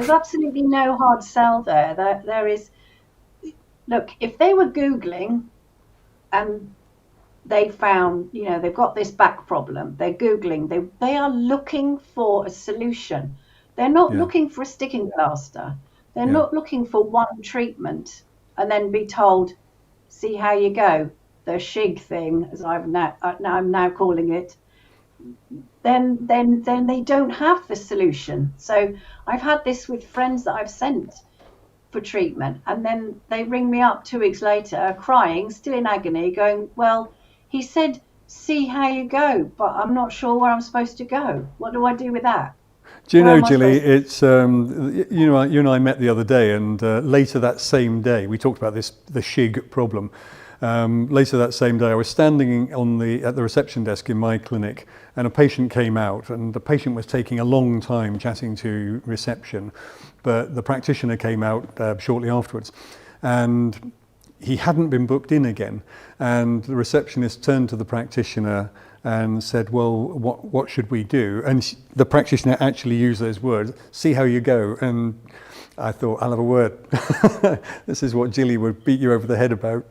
There's absolutely no hard sell there. There is, look, if they were Googling and they found, they've got this back problem, they're Googling, they are looking for a solution. They're not Yeah. looking for a sticking plaster. They're Yeah. not looking for one treatment and then be told, see how you go. The shig thing, as I'm now calling it, then they don't have the solution. So I've had this with friends that I've sent for treatment, and then they ring me up 2 weeks later crying, still in agony, going, well, he said see how you go, but I'm not sure where I'm supposed to go. What do I do with that? Do you Where know, am I Gilly, supposed to? it's, you and I met the other day, and later that same day, we talked about the shig problem. Later that same day, I was standing at the reception desk in my clinic, and a patient came out, and the patient was taking a long time chatting to reception, but the practitioner came out shortly afterwards, and he hadn't been booked in again. And the receptionist turned to the practitioner and said, well, what should we do? And the practitioner actually used those words, see how you go. And I thought, I'll have a word. This is what Gilly would beat you over the head about.